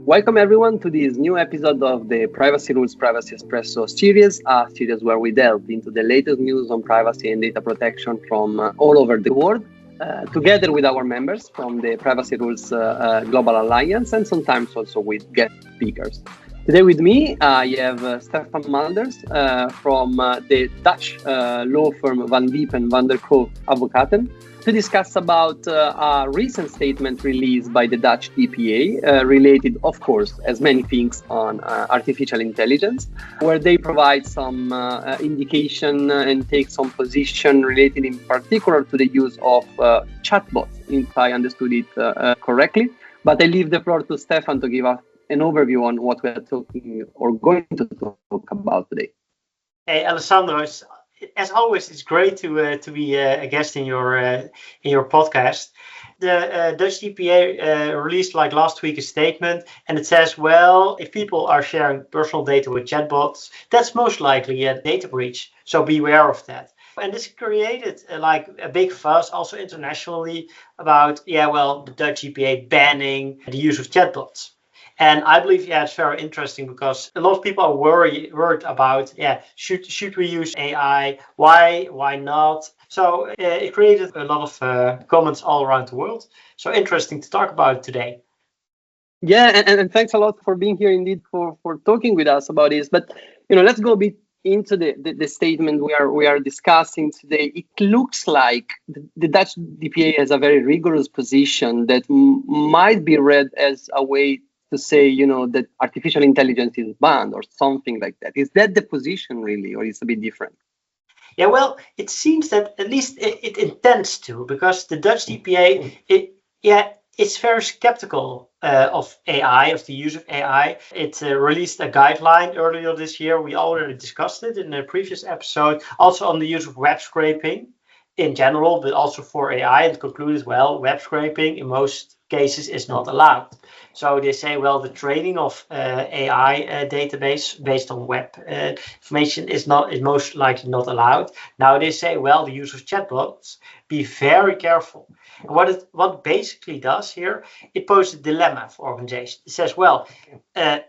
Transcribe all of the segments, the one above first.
Welcome everyone to this new episode of the Privacy Rules Privacy Espresso series, a series where we delve into the latest news on privacy and data protection from all over the world, together with our members from the Privacy Rules Global Alliance and sometimes also with guest speakers. Today with me, I have Stephan Mulders from the Dutch law firm Van Diepen van der Kroef Advocaten, to discuss about a recent statement released by the Dutch DPA related, of course, as many things on artificial intelligence, where they provide some indication and take some position related in particular to the use of chatbots, if I understood it correctly. But I leave the floor to Stephan to give us an overview on what we are talking or going to talk about today. Hey, Alessandro, as always, it's great to be a guest in your podcast. The Dutch DPA released last week a statement, and it says, well, if people are sharing personal data with chatbots, that's most likely a data breach. So beware of that. And this created a big fuss also internationally about, the Dutch DPA banning the use of chatbots. And I believe, it's very interesting because a lot of people are worried about, should we use AI? Why not? So it created a lot of comments all around the world. So interesting to talk about it today. Yeah, and thanks a lot for being here indeed for talking with us about this. But let's go a bit into the statement we are discussing today. It looks like the Dutch DPA has a very rigorous position that might be read as a way to say, that artificial intelligence is banned or something like that. Is that the position really, or is it a bit different? Yeah, well, it seems that at least it intends to, because the Dutch DPA, it's very skeptical of AI, of the use of AI. It released a guideline earlier this year. We already discussed it in a previous episode, also on the use of web scraping in general, but also for AI. And concluded, web scraping in most cases is not allowed. So they say, the training of AI database based on web information is most likely not allowed. Now they say, the use of chatbots, be very careful. And what it basically does here, it poses a dilemma for organizations. It says,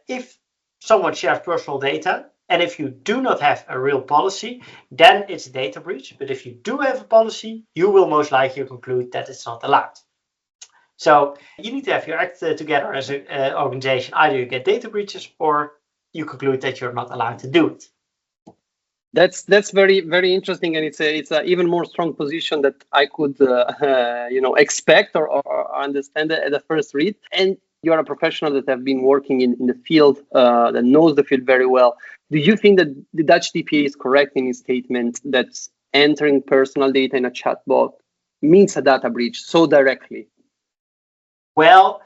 if someone shares personal data, and if you do not have a real policy, then it's a data breach. But if you do have a policy, you will most likely conclude that it's not allowed. So you need to have your act together as an organization. Either you get data breaches or you conclude that you're not allowed to do it. That's very, very interesting, and it's a even more strong position that I could expect or understand at the first read. And you're a professional that have been working in the field, that knows the field very well. Do you think that the Dutch DPA is correct in his statement that entering personal data in a chatbot means a data breach so directly? Well,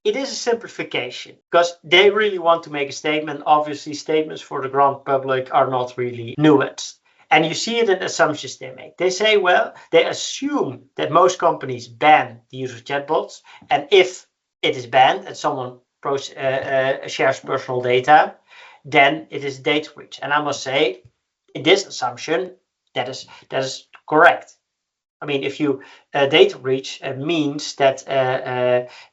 it is a simplification because they really want to make a statement. Obviously, statements for the grand public are not really nuanced. And you see it in assumptions they make. They say, they assume that most companies ban the use of chatbots. And if it is banned and someone shares personal data, then it is a data breach. And I must say, in this assumption, that is correct. I mean, if you data breach means that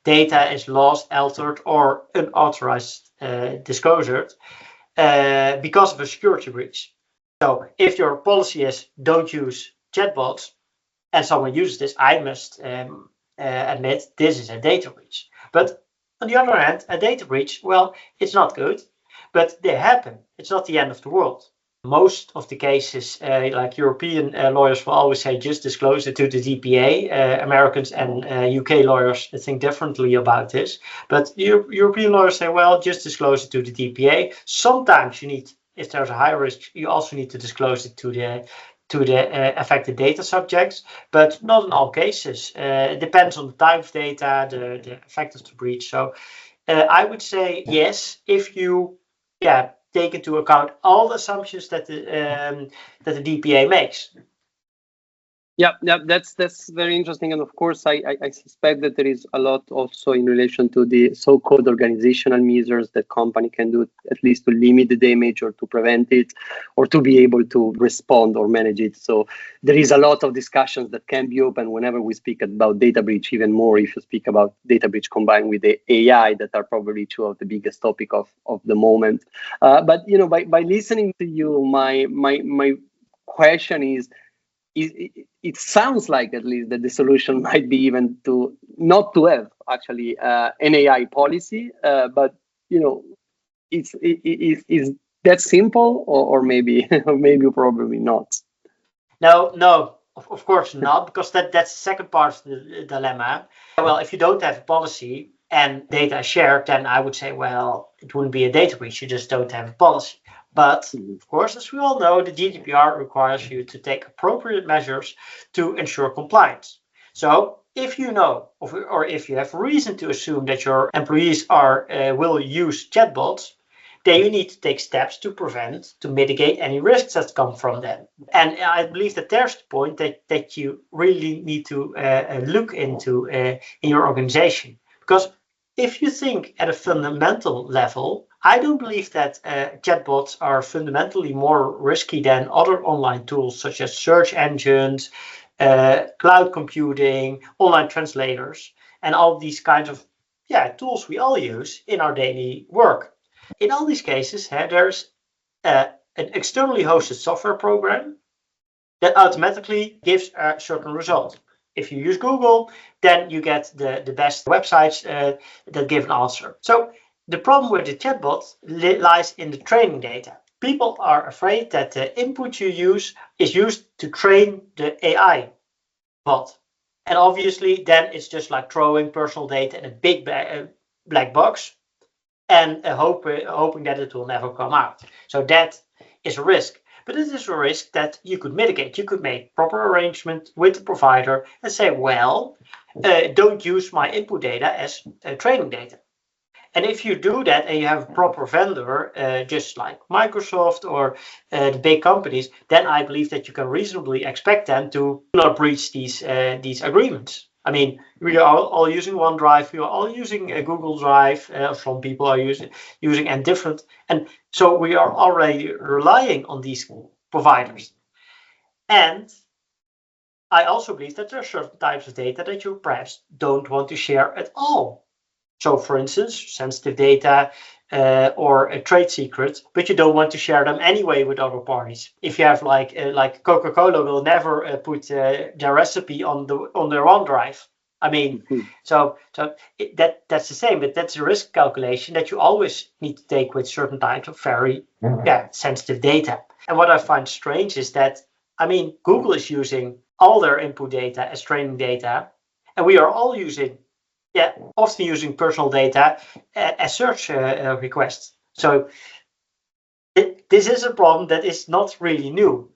data is lost, altered, or unauthorized disclosure because of a security breach. So if your policy is don't use chatbots and someone uses this, I must admit this is a data breach. But on the other hand, a data breach, it's not good, but they happen. It's not the end of the world. Most of the cases, like European lawyers will always say, just disclose it to the DPA. Americans and UK lawyers think differently about this. But European lawyers say, just disclose it to the DPA. Sometimes you need, if there's a high risk, you also need to disclose it to the affected data subjects, but not in all cases. It depends on the type of data, the effect of the breach. So I would say yes, if you take into account all the assumptions that the DPA makes. Yeah, that's very interesting, and of course, I suspect that there is a lot also in relation to the so-called organizational measures that company can do, at least to limit the damage or to prevent it, or to be able to respond or manage it. So there is a lot of discussions that can be open whenever we speak about data breach. Even more if you speak about data breach combined with the AI, that are probably two of the biggest topic of the moment. But by listening to you, my question is it sounds like at least that the solution might be even to not to have actually an AI policy, but is that simple, or maybe maybe probably not. No, of course not, because that's the second part of the dilemma. Well, if you don't have a policy and data is shared, then I would say, well, it wouldn't be a data breach. You just don't have a policy. But of course, as we all know, the GDPR requires you to take appropriate measures to ensure compliance. So if you know, or if you have reason to assume that your employees will use chatbots, then you need to take steps to prevent, to mitigate any risks that come from them. And I believe that there's the point that you really need to look into in your organization. Because if you think at a fundamental level, I don't believe that chatbots are fundamentally more risky than other online tools such as search engines, cloud computing, online translators, and all these kinds of tools we all use in our daily work. In all these cases, there's an externally hosted software program that automatically gives a certain result. If you use Google, then you get the best websites that give an answer. So the problem with the chatbot lies in the training data. People are afraid that the input you use is used to train the AI bot. And obviously, then it's just like throwing personal data in a big black box and hoping that it will never come out. So that is a risk. But it is a risk that you could mitigate. You could make proper arrangement with the provider and say, well, don't use my input data as training data. And if you do that and you have a proper vendor, just like Microsoft or the big companies, then I believe that you can reasonably expect them to not breach these agreements. I mean, we are all using OneDrive, we are all using a Google Drive, some people are using and different. And so we are already relying on these providers. And I also believe that there are certain types of data that you perhaps don't want to share at all. So, for instance, sensitive data or a trade secret, but you don't want to share them anyway with other parties. If you have like Coca-Cola will never put their recipe on their OneDrive. I mean, that's the same, but that's a risk calculation that you always need to take with certain types of very sensitive data. And what I find strange is that, I mean, Google is using all their input data as training data, and we are all often using personal data as search requests. So this is a problem that is not really new.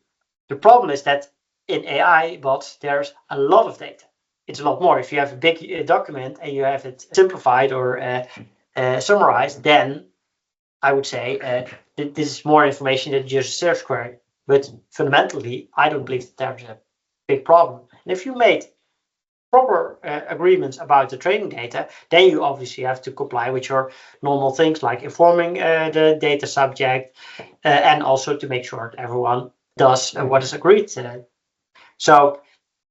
The problem is that in AI bots, there's a lot of data. It's a lot more. If you have a big document and you have it simplified or summarized, then I would say this is more information than just a search query. But fundamentally, I don't believe that there's a big problem. And if you made proper agreements about the training data, then you obviously have to comply with your normal things like informing the data subject and also to make sure that everyone does what is agreed. So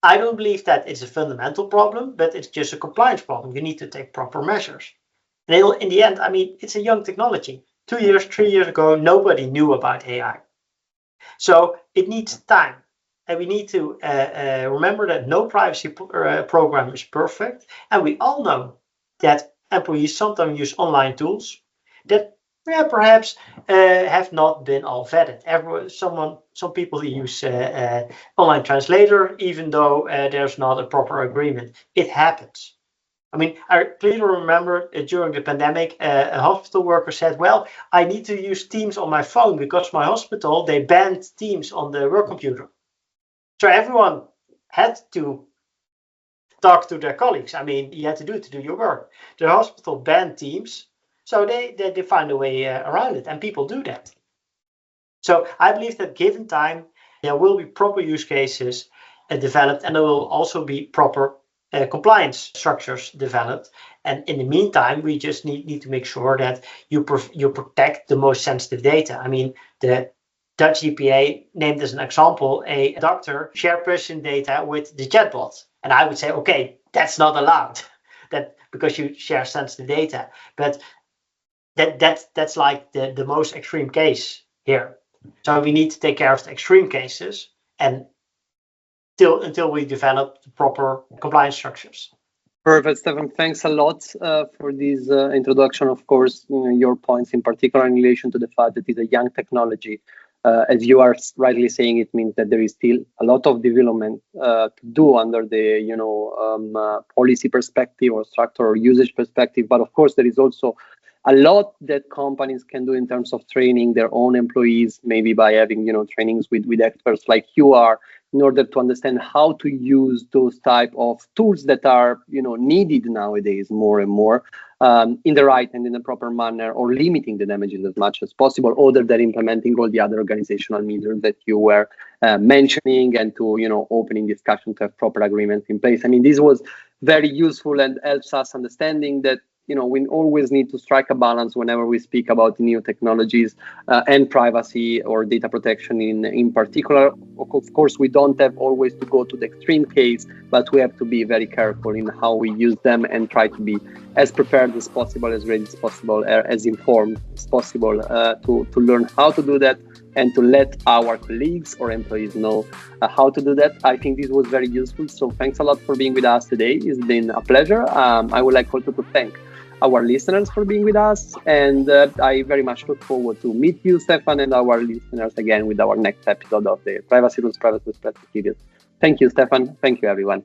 I don't believe that it's a fundamental problem, but it's just a compliance problem. You need to take proper measures. And in the end, I mean, it's a young technology. 2 years, 3 years ago, nobody knew about AI. So it needs time. And we need to remember that no privacy program is perfect. And we all know that employees sometimes use online tools that perhaps have not been all vetted. Some people use online translator, even though there's not a proper agreement. It happens. I mean, I clearly remember during the pandemic, a hospital worker said, well, I need to use Teams on my phone because my hospital, they banned Teams on the work computer. So everyone had to talk to their colleagues. I mean, you had to do it to do your work. The hospital banned Teams, so they find a way around it, and people do that. So I believe that given time, there will be proper use cases developed, and there will also be proper compliance structures developed. And in the meantime, we just need to make sure that you protect the most sensitive data. I mean, the Dutch DPA named as an example a doctor share person data with the chatbot. And I would say, okay, that's not allowed, that because you share sensitive data. But that's like the most extreme case here. So we need to take care of the extreme cases and until we develop the proper compliance structures. Perfect, Stephan. Thanks a lot for this introduction. Of course, your points in particular in relation to the fact that it's a young technology. As you are rightly saying, it means that there is still a lot of development to do under the policy perspective or structure or usage perspective. But of course, there is also a lot that companies can do in terms of training their own employees, maybe by having trainings with experts like you are, in order to understand how to use those type of tools that are needed nowadays more and more in the right and in the proper manner, or limiting the damages as much as possible, other than implementing all the other organizational measures that you were mentioning, and to opening discussion to have proper agreements in place. I mean, this was very useful and helps us understanding that we always need to strike a balance whenever we speak about new technologies and privacy or data protection in particular. Of course, we don't have always to go to the extreme case, but we have to be very careful in how we use them and try to be as prepared as possible, as ready as possible, as informed as possible to learn how to do that and to let our colleagues or employees know how to do that. I think this was very useful. So thanks a lot for being with us today. It's been a pleasure. I would like also to thank our listeners for being with us, and I very much look forward to meet you, Stephan, and our listeners again with our next episode of the Privacy Rules Privacy Espresso series. Thank you, Stephan. Thank you, everyone.